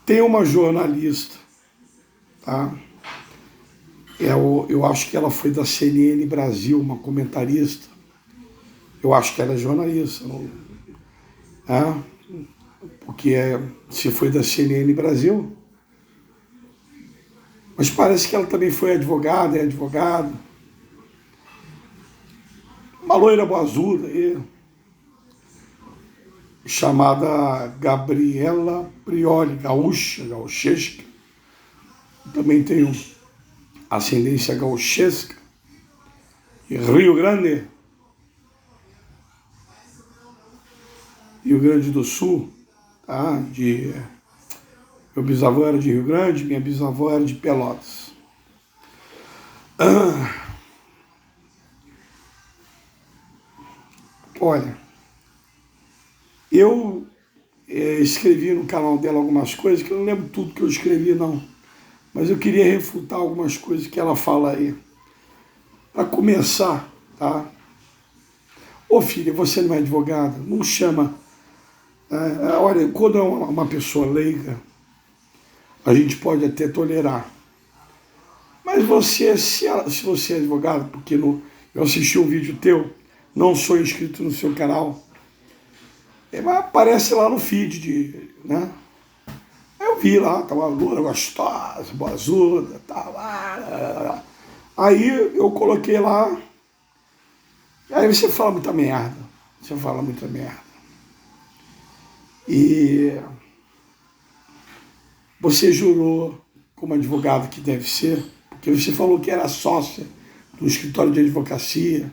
Tem uma jornalista, tá? Eu acho que ela foi da CNN Brasil, uma comentarista. Eu acho que ela é jornalista, não, é? Porque se foi da CNN Brasil, mas parece que ela também foi advogada, é advogada. Uma loira boazuda aí, chamada Gabriela Prioli, gauchesca. Também tem ascendência gauchesca. E Rio Grande do Sul, tá? Meu bisavô era de Rio Grande, minha bisavó era de Pelotas. Olha, eu escrevi no canal dela algumas coisas, que eu não lembro tudo que eu escrevi, não. Mas eu queria refutar algumas coisas que ela fala aí. Para começar, tá? Ô filha, você não é advogada? Não chama. Olha, quando é uma pessoa leiga, a gente pode até tolerar. Mas você, se você é advogado, porque eu assisti um vídeo teu, não sou inscrito no seu canal, mas aparece lá no feed, né? Eu vi lá, tava uma loura gostosa, boazuda, tá lá. Aí eu coloquei lá, aí você fala muita merda, E você jurou como advogado que deve ser, porque você falou que era sócia do escritório de advocacia,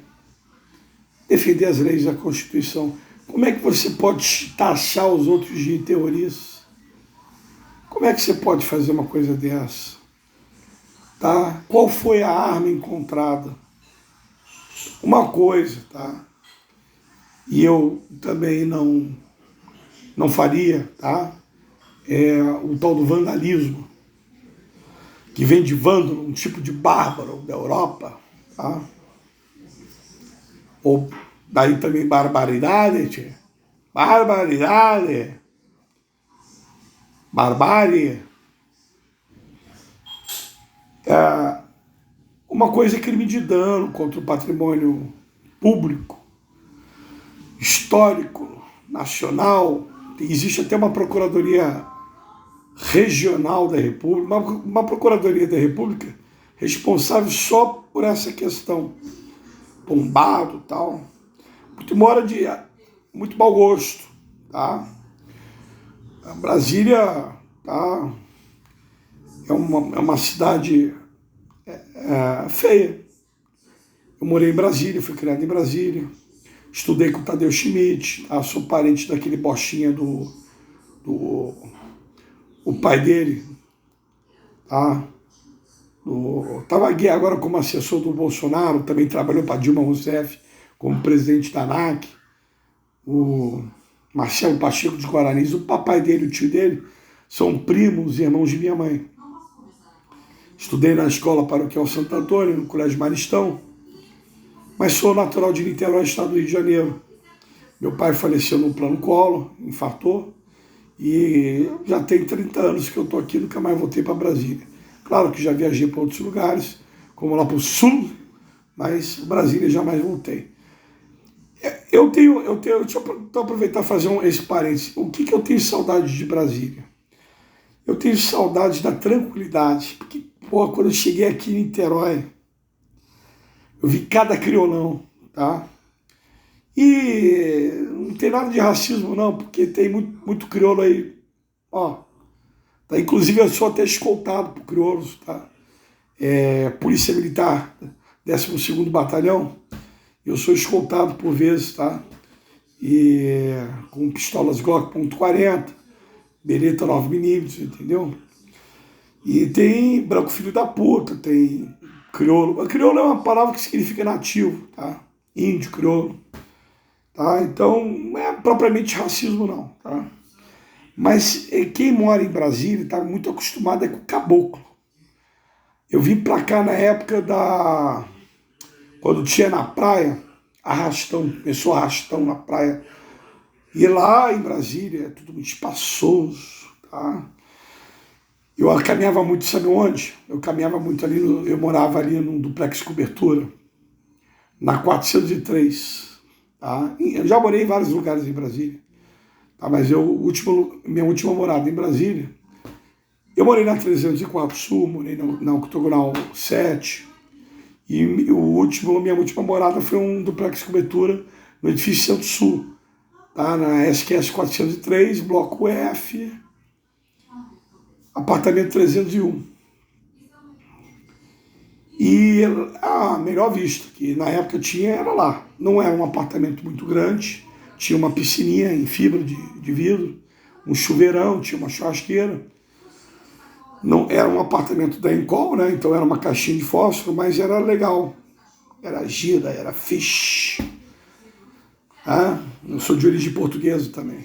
defender as leis da Constituição. Como é que você pode taxar os outros de terroristas? Como é que você pode fazer uma coisa dessa? Tá? Qual foi a arma encontrada? Uma coisa, tá? E eu também não faria, tá? É o tal do vandalismo, que vem de vândalo, um tipo de bárbaro da Europa, tá? Ou daí também barbaridade, tia. Barbaridade. Barbárie. Uma coisa é crime de dano contra o patrimônio público, histórico, nacional. Existe até uma procuradoria regional da República, uma procuradoria da República responsável só por essa questão. Bombado e tal. Muito mora de muito mau gosto, tá? A Brasília, tá? É uma cidade feia. Eu morei em Brasília, fui criado em Brasília. Estudei com o Tadeu Schmidt, tá? Sou parente daquele bochinha o pai dele, tá? Estava aqui agora como assessor do Bolsonaro, também trabalhou para Dilma Rousseff como presidente da ANAC. O Marcelo Pacheco de Guaranis, o papai dele e o tio dele são primos e irmãos de minha mãe. Estudei na escola paroquial Santo Antônio, no Colégio Maristão, mas sou natural de Niterói, estado do Rio de Janeiro. Meu pai faleceu no plano Collor, infartou, e já tem 30 anos que eu estou aqui, nunca mais voltei para Brasília. Claro que já viajei para outros lugares, como lá para o sul, mas Brasília jamais voltei. Deixa eu aproveitar e fazer esse parênteses. O que eu tenho saudade de Brasília? Eu tenho saudade da tranquilidade, porque, pô, quando eu cheguei aqui em Niterói, eu vi cada criolão, tá? E não tem nada de racismo, não, porque tem muito crioulo aí, ó. Tá? Inclusive, eu sou até escoltado por crioulos, tá? Polícia Militar, 12º Batalhão, eu sou escoltado por vezes, tá? E com pistolas Glock .40, Beretta 9mm, entendeu? E tem branco filho da puta, tem crioulo. Crioulo é uma palavra que significa nativo, tá? Índio, crioulo. Tá? Então, não é propriamente racismo, não, tá? Mas quem mora em Brasília está muito acostumado com o caboclo. Eu vim pra cá na época quando tinha na praia, arrastão, começou arrastão na praia. E lá em Brasília é tudo muito espaçoso, tá? Eu caminhava muito, sabe onde? Eu caminhava muito ali, eu morava ali num duplex cobertura, na 403. Tá? Eu já morei em vários lugares em Brasília, tá? Mas minha última morada em Brasília, eu morei na 304 Sul, morei na Octogonal 7, e minha última morada foi um duplex cobertura no edifício Centro-Sul, tá? Na SQS 403, bloco F, apartamento 301. E a melhor vista que na época tinha era lá. Não era um apartamento muito grande, tinha uma piscininha em fibra de vidro, um chuveirão, tinha uma churrasqueira. Não era um apartamento da Encol, né? Então era uma caixinha de fósforo, mas era legal. Era gira, era fish. Ah, eu sou de origem portuguesa também.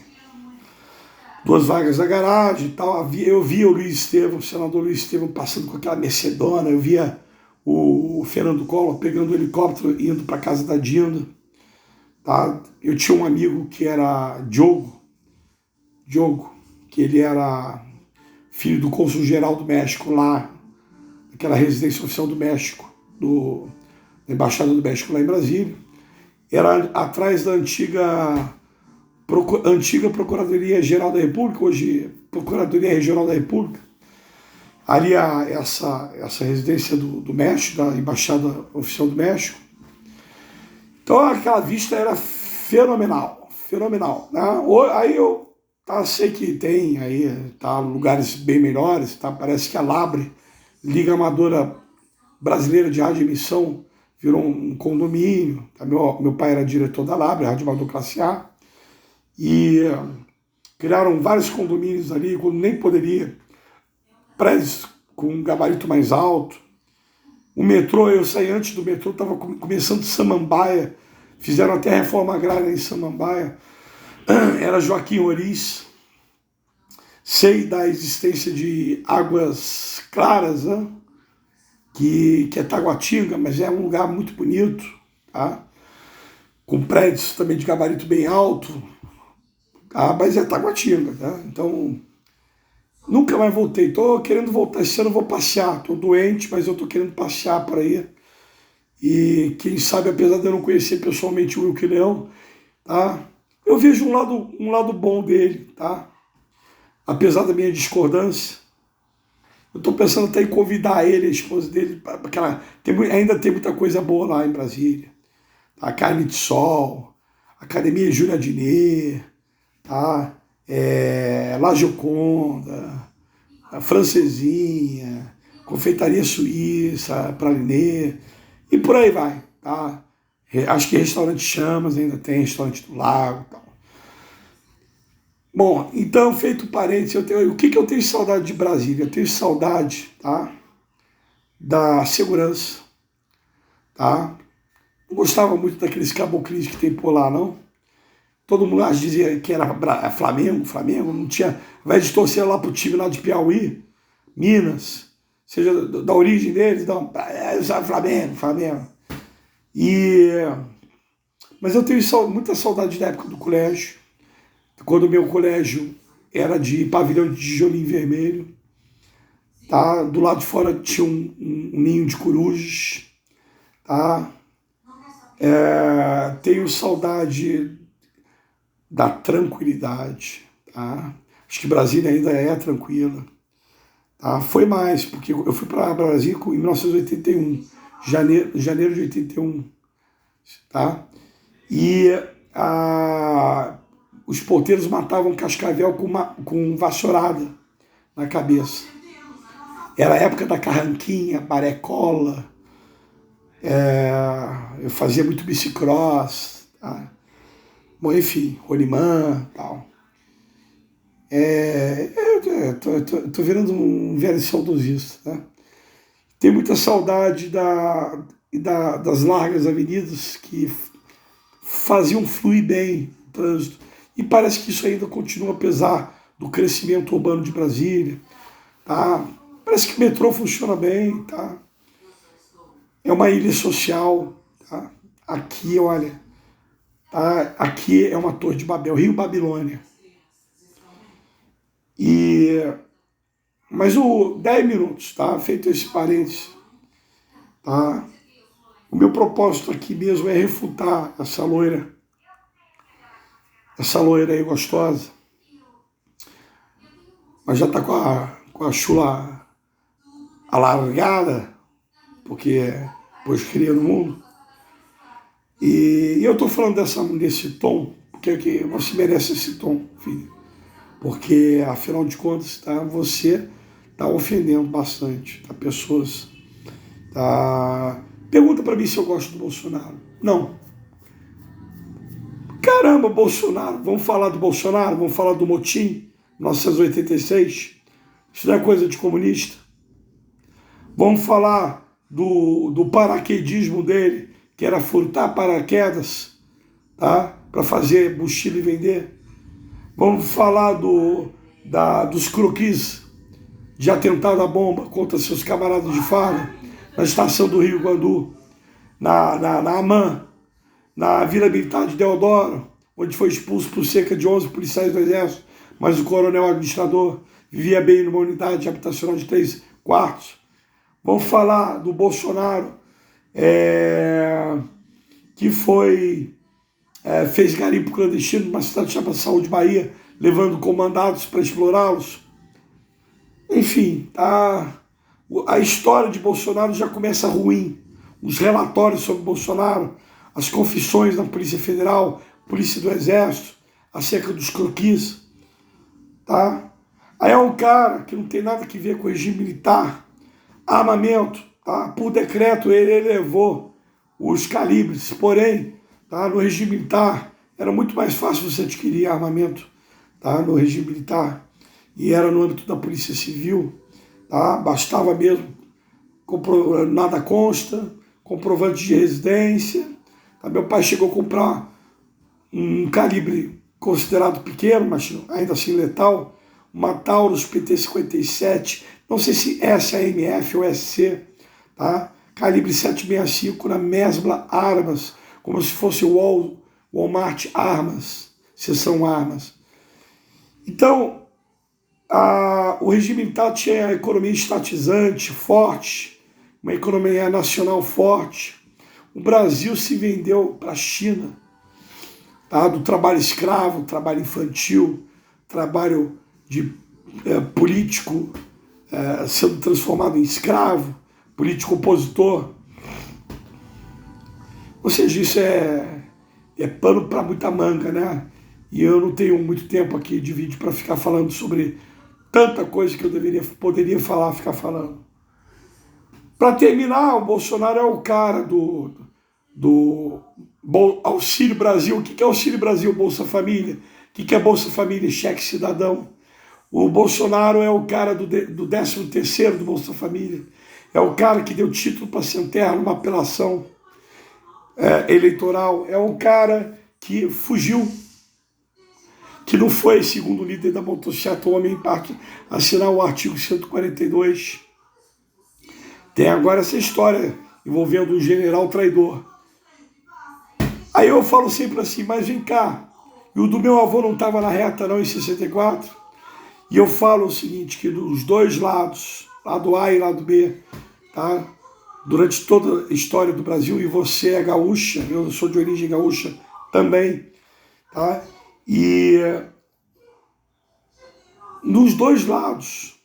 2 vagas na garagem e tal. Eu via o Luiz Estevam, o senador Luiz Estevam, passando com aquela Mercedona. Eu via o Fernando Collor pegando o helicóptero e indo para casa da Dinda. Tá? Eu tinha um amigo que era Diogo, que ele era filho do cônsul-geral do México lá, naquela residência oficial do México, da Embaixada do México lá em Brasília. Era atrás da antiga Procuradoria-Geral da República, hoje Procuradoria Regional da República. Ali essa residência do México, da Embaixada Oficial do México. Então aquela vista era fenomenal, fenomenal. Né? Aí eu sei que tem aí lugares bem melhores, tá? Parece que a Labre, Liga Amadora Brasileira de Rádio Emissão, virou um condomínio. Tá? Meu pai era diretor da Labre, Rádio Amador Classe A, e criaram vários condomínios ali, quando nem poderia, prédios com um gabarito mais alto. O metrô, eu saí antes do metrô, estava começando Samambaia, fizeram até a reforma agrária em Samambaia, era Joaquim Oriz. Sei da existência de Águas Claras, né? que é Taguatinga, mas é um lugar muito bonito, tá? Com prédios também de gabarito bem alto, tá? Mas é Taguatinga, tá? Então, nunca mais voltei. Estou querendo voltar, esse ano eu vou passear, estou doente, mas eu estou querendo passear por aí. E quem sabe, apesar de eu não conhecer pessoalmente o Wilkie Leão, tá? Eu vejo um lado bom dele, tá? Apesar da minha discordância. Eu estou pensando até em convidar ele, a esposa dele, porque ainda tem muita coisa boa lá em Brasília. A Carne de Sol, Academia Júlia Diné, tá? La Gioconda, a Francesinha, Confeitaria Suíça, Pralinê, e por aí vai. Tá? Acho que restaurante Chamas ainda tem, restaurante do Lago e tal. Bom, então, feito parênteses, o que eu tenho saudade de Brasília? Eu tenho saudade, tá, da segurança, tá? Não gostava muito daqueles caboclinhos que tem por lá, não. Todo mundo dizia que era Flamengo, não tinha, ao invés de torcer lá pro time lá de Piauí, Minas, seja da origem deles, não, Flamengo. Mas eu tenho muita saudade da época do colégio, quando o meu colégio era de pavilhão de tijolinho vermelho, tá? Do lado de fora tinha um ninho de corujas, tá? Tenho saudade da tranquilidade, tá? Acho que Brasília ainda é tranquila, tá? Foi mais, porque eu fui para Brasília em 1981, janeiro de 81, tá? E os porteiros matavam cascavel com vassourada na cabeça. Era a época da carranquinha, barecola, eu fazia muito bicicross, tá? Bom, enfim, rolimã e tal. Eu tô virando um velho saudosista, né? Tenho muita saudade das largas avenidas que faziam fluir bem o trânsito. E parece que isso ainda continua, apesar do crescimento urbano de Brasília. Tá? Parece que o metrô funciona bem. Tá? É uma ilha social. Tá? Aqui, olha, tá? Aqui é uma torre de Babel, Rio Babilônia. E Mas o 10 minutos, tá? Feito esse parênteses, tá? O meu propósito aqui mesmo é refutar essa loira aí gostosa, mas já tá com a chula alargada, porque pois cria no mundo. E eu tô falando desse tom, porque você merece esse tom, filho. Porque, afinal de contas, tá, você tá ofendendo bastante, tá, pessoas. Tá... Pergunta para mim se eu gosto do Bolsonaro. Não. Caramba, Bolsonaro. Vamos falar do Bolsonaro? Vamos falar do motim, 1986? Isso não é coisa de comunista? Vamos falar do paraquedismo dele, que era furtar paraquedas, tá? Para fazer mochila e vender. Vamos falar dos croquis de atentado à bomba contra seus camaradas de farda na estação do Rio Guandu, na AMAN, na Vila Militar de Deodoro, onde foi expulso por cerca de 11 policiais do Exército, mas o coronel administrador vivia bem numa unidade habitacional de 3 quartos. Vamos falar do Bolsonaro, que fez garimpo clandestino numa cidade chamada Saúde Bahia, levando comandados para explorá-los. Enfim, a história de Bolsonaro já começa ruim. Os relatórios sobre Bolsonaro, as confissões da Polícia Federal, Polícia do Exército, acerca dos croquis, tá? Aí é um cara que não tem nada a ver com o regime militar, armamento, tá? Por decreto ele elevou os calibres, porém, tá? No regime militar era muito mais fácil você adquirir armamento, tá? No regime militar, e era no âmbito da Polícia Civil, tá? Bastava mesmo, nada consta, comprovante de residência. Tá? Meu pai chegou a comprar um calibre considerado pequeno, mas ainda assim letal, uma Taurus PT-57, não sei se SAMF ou SC, tá? Calibre 7,65 na Mesbla Armas, como se fosse o Walmart Armas, seção armas. Então, o regime militar tinha a economia estatizante, forte, uma economia nacional forte. O Brasil se vendeu para a China, tá? Do trabalho escravo, trabalho infantil, trabalho de político sendo transformado em escravo, político opositor. Ou seja, isso é pano para muita manga, né? E eu não tenho muito tempo aqui de vídeo para ficar falando sobre tanta coisa que eu poderia ficar falando. Para terminar, o Bolsonaro é o cara do Auxílio Brasil. O que é Auxílio Brasil, Bolsa Família? O que é Bolsa Família, cheque cidadão? O Bolsonaro é o cara do 13º do Bolsa Família. É o cara que deu título para Centerra numa apelação eleitoral. É o cara que fugiu, que não foi, segundo o líder da motocicleta, o Homem Parque, assinar o artigo 142. Tem agora essa história envolvendo um general traidor. Aí eu falo sempre assim, mas vem cá, e o do meu avô não estava na reta não em 64? E eu falo o seguinte, que dos dois lados, lado A e lado B, tá? Durante toda a história do Brasil, e você é gaúcha, eu sou de origem gaúcha também, tá? E nos dois lados,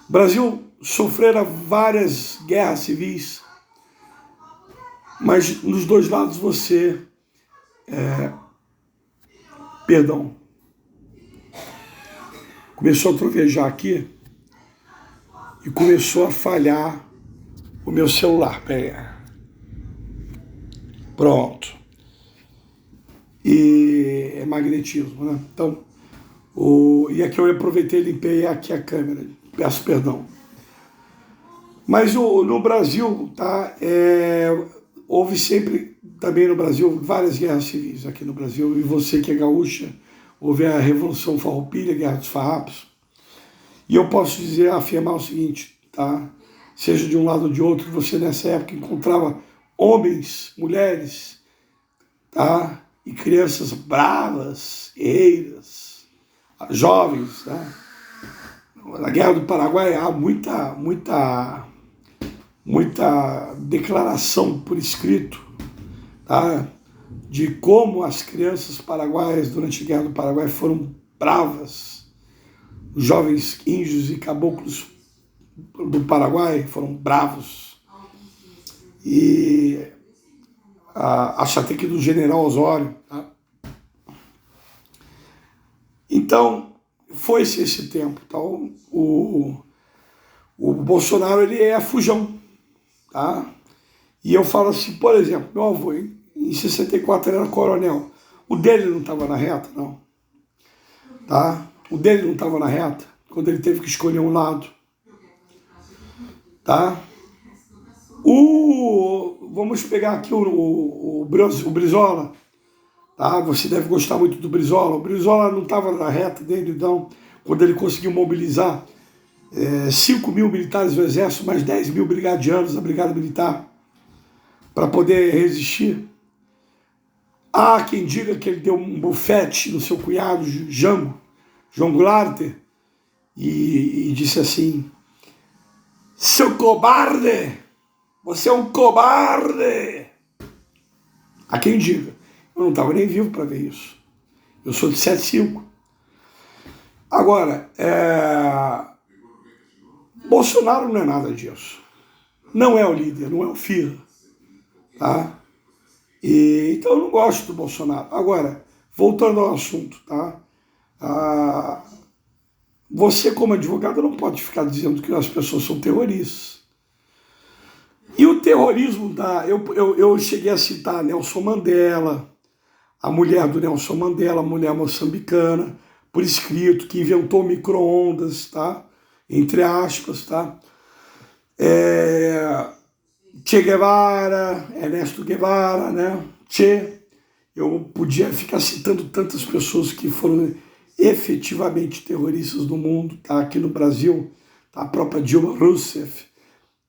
o Brasil sofrera várias guerras civis, mas nos dois lados você, começou a trovejar aqui e começou a falhar o meu celular. Pronto. E é magnetismo, né? Então, e aqui eu aproveitei e limpei aqui a câmera. Peço perdão. Mas no Brasil, tá? Houve sempre, também no Brasil, várias guerras civis aqui no Brasil. E você que é gaúcha, houve a Revolução Farroupilha, a Guerra dos Farrapos. E eu posso afirmar o seguinte, tá? Seja de um lado ou de outro, você nessa época encontrava homens, mulheres, tá? E crianças bravas, guerreiras, jovens, tá? Na Guerra do Paraguai há muita declaração por escrito, tá? De como as crianças paraguaias durante a Guerra do Paraguai foram bravas. Os jovens índios e caboclos do Paraguai foram bravos. E acho até que do general Osório. Tá? Então, foi-se esse tempo. Então, o Bolsonaro ele é fujão. Tá? E eu falo assim, por exemplo, meu avô, em 64 ele era coronel. O dele não estava na reta, não. Tá? O dele não estava na reta, quando ele teve que escolher um lado. Tá? Vamos pegar aqui o Brizola. Tá? Você deve gostar muito do Brizola. O Brizola não estava na reta dele, então, quando ele conseguiu mobilizar 5 mil militares do Exército, mais 10 mil brigadianos da Brigada Militar, para poder resistir. Há quem diga que ele deu um bufete no seu cunhado, João Goulart, e disse assim: seu cobarde, você é um cobarde. Há quem diga. Eu não estava nem vivo para ver isso. Eu sou de 75. Agora, Bolsonaro não é nada disso. Não é o líder, não é o filho. Tá? Então eu não gosto do Bolsonaro. Agora, voltando ao assunto, tá? Você, como advogado, não pode ficar dizendo que as pessoas são terroristas. E o terrorismo, eu cheguei a citar Nelson Mandela, a mulher do Nelson Mandela, a mulher moçambicana, por escrito, que inventou micro-ondas, tá? Entre aspas, tá? Che Guevara, Ernesto Guevara, né? Eu podia ficar citando tantas pessoas que foram efetivamente terroristas no mundo, tá? Aqui no Brasil, tá? A própria Dilma Rousseff,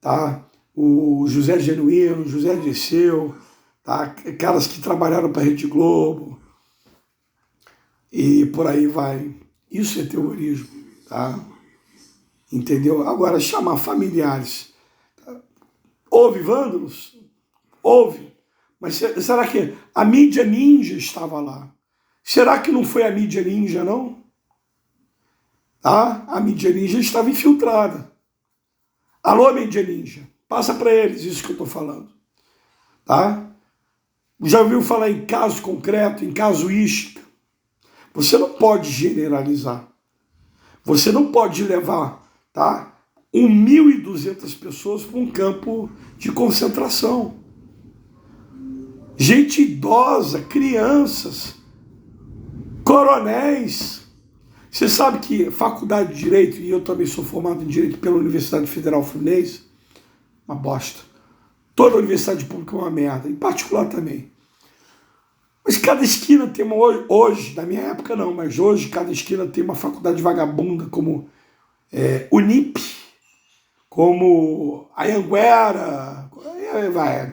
tá? O José Genuíno, José Dirceu, tá? Caras que trabalharam para a Rede Globo e por aí vai. Isso é terrorismo, tá? Entendeu? Agora, chamar familiares. Tá? Houve vândalos? Houve. Mas será que a mídia ninja estava lá? Será que não foi a mídia ninja, não? Tá? A mídia ninja estava infiltrada. Alô, mídia ninja, passa para eles isso que eu estou falando. Tá? Já ouviu falar em caso concreto, em casuística? Você não pode generalizar. Você não pode levar, tá, 1.200 pessoas para um campo de concentração. Gente idosa, crianças, coronéis. Você sabe que faculdade de Direito, e eu também sou formado em Direito pela Universidade Federal Fluminense, uma bosta. Toda universidade pública é uma merda, em particular também. Mas cada esquina tem uma... Hoje, na minha época não, mas hoje cada esquina tem uma faculdade vagabunda, como Unip, como Anhanguera,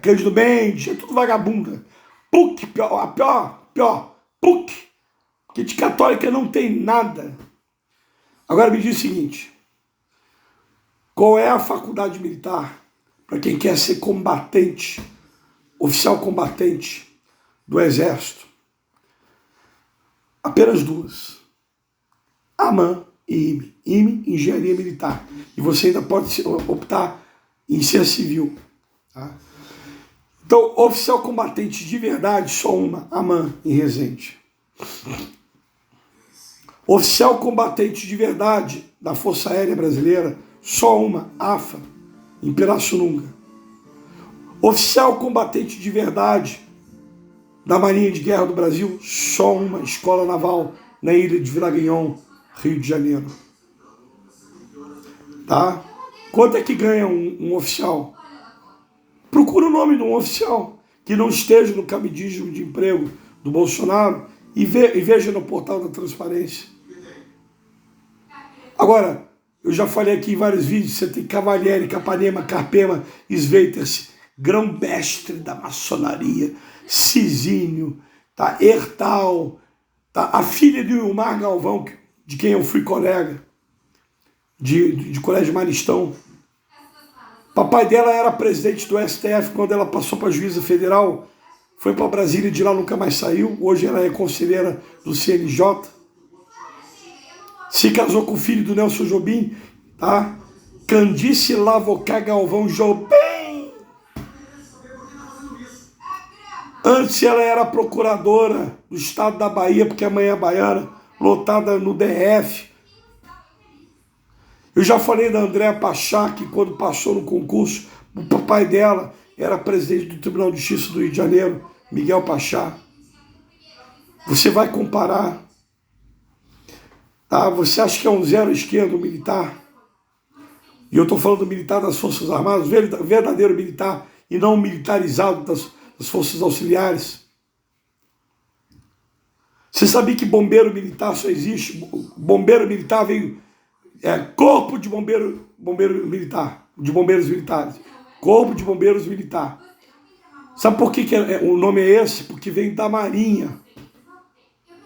Cândido Mendes, é tudo vagabunda. PUC, pior, PUC, que de católica não tem nada. Agora me diz o seguinte, qual é a faculdade militar para quem quer ser combatente, oficial combatente do Exército? Apenas duas. AMAN e IME. IME, Engenharia Militar. E você ainda pode optar em ser civil. Tá? Então, oficial combatente de verdade, só uma, AMAN, em Resende. Oficial combatente de verdade da Força Aérea Brasileira, só uma, AFA, em Pirassununga. Oficial combatente de verdade da Marinha de Guerra do Brasil, só uma, Escola Naval, na ilha de Viraguinhon, Rio de Janeiro. Tá? Quanto é que ganha um oficial? Procura o nome de um oficial que não esteja no cabidismo de emprego do Bolsonaro e veja no portal da transparência. Agora, eu já falei aqui em vários vídeos, você tem Cavalieri, Capanema, Carpema, Sveiters, grão-mestre da maçonaria, Cisínio, tá? Hertal, tá? A filha de Wilmar Galvão, de quem eu fui colega, de Colégio Maristão. Papai dela era presidente do STF quando ela passou para a juíza federal, foi para Brasília e de lá nunca mais saiu. Hoje ela é conselheira do CNJ. Se casou com o filho do Nelson Jobim, tá? Candice Lavocá Galvão Jobim. Antes ela era procuradora do estado da Bahia, porque a mãe é baiana, lotada no DF. Eu já falei da Andréa Pachá, que quando passou no concurso, o papai dela era presidente do Tribunal de Justiça do Rio de Janeiro, Miguel Pachá. Você vai comparar, tá? Você acha que é um zero esquerda o militar? E eu estou falando do militar das Forças Armadas, verdadeiro militar, e não militarizado das Forças Auxiliares. Você sabia que bombeiro militar só existe? Bombeiro militar veio... Corpo de bombeiro militar, de bombeiros militares. Corpo de bombeiros militar. Sabe por que o nome é esse? Porque vem da Marinha.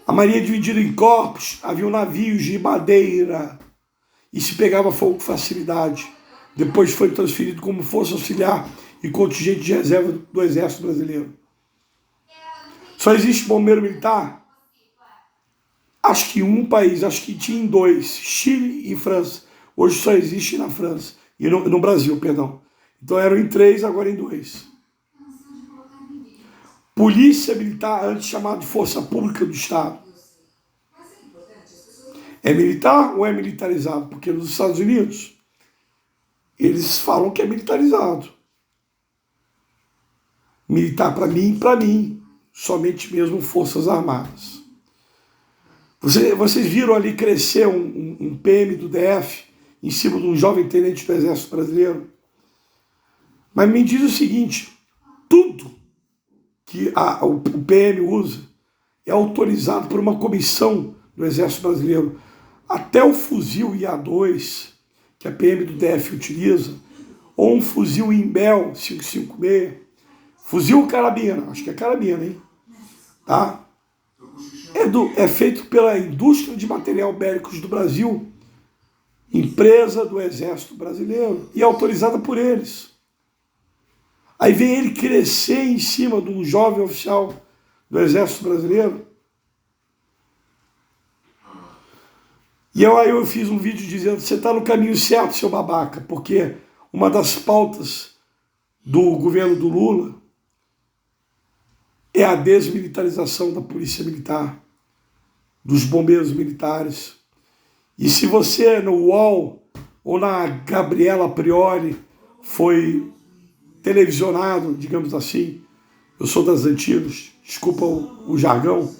A Marinha é dividida em corpos, havia navios de madeira e se pegava fogo com facilidade. Depois foi transferido como força auxiliar e contingente de reserva do Exército Brasileiro. Só existe bombeiro militar? Acho que em um país, acho que tinha em dois, Chile e França. Hoje só existe na França, e no Brasil, perdão. Então eram em 3, agora em 2. Polícia Militar, antes chamada de Força Pública do Estado. É militar ou é militarizado? Porque nos Estados Unidos, eles falam que é militarizado. Militar para mim, somente mesmo Forças Armadas. Vocês viram ali crescer um PM do DF em cima de um jovem tenente do Exército Brasileiro? Mas me diz o seguinte, tudo que o PM usa é autorizado por uma comissão do Exército Brasileiro. Até o fuzil IA-2, que a PM do DF utiliza, ou um fuzil Imbel 556, fuzil carabina, acho que é carabina, hein? Tá? É feito pela Indústria de Material Bélicos do Brasil, empresa do Exército Brasileiro, e autorizada por eles. Aí vem ele crescer em cima de um jovem oficial do Exército Brasileiro. E aí eu fiz um vídeo dizendo, você está no caminho certo, seu babaca, porque uma das pautas do governo do Lula é a desmilitarização da polícia militar, dos bombeiros militares. E se você no UOL ou na Gabriela Priori foi televisionado, digamos assim, eu sou das antigas, desculpa o jargão,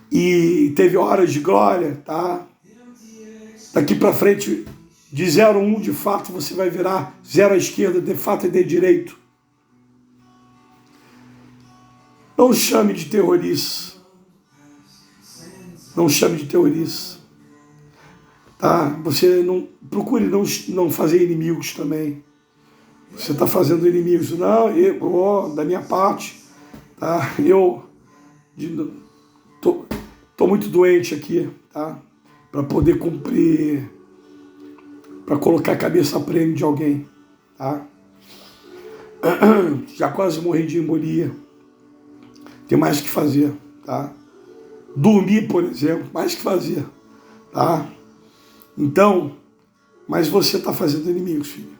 e teve horas de glória, tá? Daqui para frente, de 0 a 1, de fato, você vai virar 0 à esquerda, de fato e de direito. Não chame de terrorista. Não chame de terrorista. Tá? Você não procure não fazer inimigos também. Você está fazendo inimigos. Não, da minha parte, tá? Eu tô muito doente aqui, tá? Para poder cumprir, para colocar a cabeça a prêmio de alguém, tá? Já quase morri de embolia. Tem mais que fazer, tá? Dormir, por exemplo, mais que fazer, tá? Então, mas você está fazendo inimigos, filho.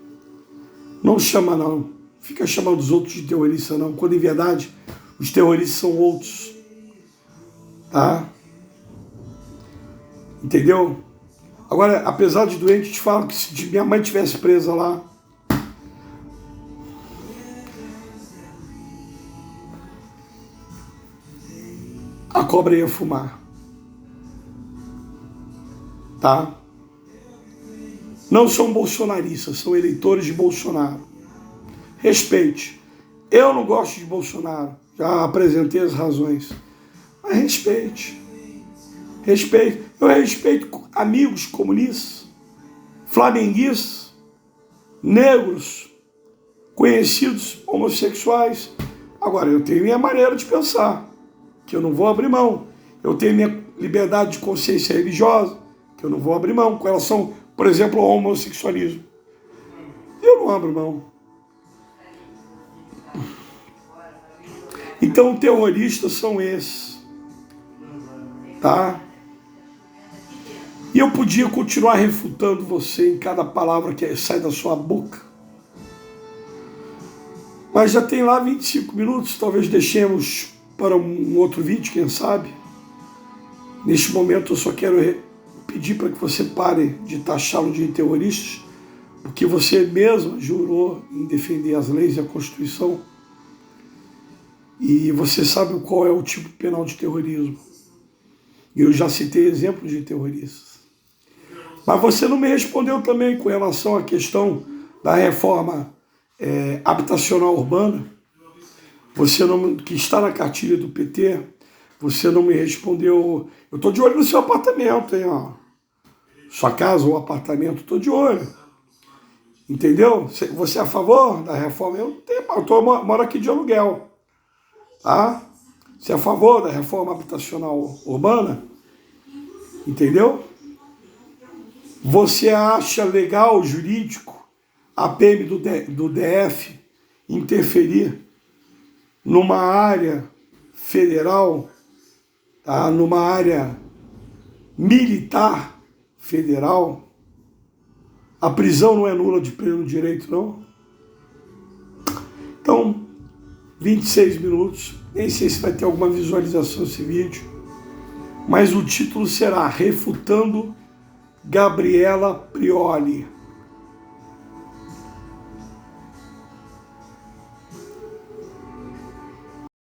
Não chama, não. Fica chamando os outros de terrorista, não. Quando, em verdade, os terroristas são outros, tá? Entendeu? Agora, apesar de doente, te falo que se minha mãe tivesse presa lá, a cobra ia fumar. Tá? Não são bolsonaristas, são eleitores de Bolsonaro. Respeite. Eu não gosto de Bolsonaro, já apresentei as razões. Mas respeite. Respeite. Eu respeito amigos comunistas, flamenguistas, negros, conhecidos homossexuais. Agora, eu tenho minha maneira de pensar, que eu não vou abrir mão. Eu tenho minha liberdade de consciência religiosa, que eu não vou abrir mão. Com relação, por exemplo, ao homossexualismo, eu não abro mão. Então, terroristas são esses, tá? E eu podia continuar refutando você em cada palavra que sai da sua boca. Mas já tem lá 25 minutos, talvez deixemos para um outro vídeo, quem sabe. Neste momento eu só quero pedir para que você pare de taxá-lo de terroristas, porque você mesmo jurou em defender as leis e a Constituição. E você sabe qual é o tipo penal de terrorismo. Eu já citei exemplos de terroristas. Mas você não me respondeu também com relação à questão da reforma habitacional urbana. Você não, que está na cartilha do PT, você não me respondeu. Eu estou de olho no seu apartamento, hein? Ó. Sua casa ou apartamento, estou de olho. Entendeu? Você é a favor da reforma? Eu moro aqui de aluguel. Tá? Você é a favor da reforma habitacional urbana? Entendeu? Você acha legal, jurídico, a PM do DF interferir numa área federal, tá? Numa área militar federal? A prisão não é nula de pleno direito, não? Então, 26 minutos, nem sei se vai ter alguma visualização esse vídeo, mas o título será Refutando Gabriela Prioli.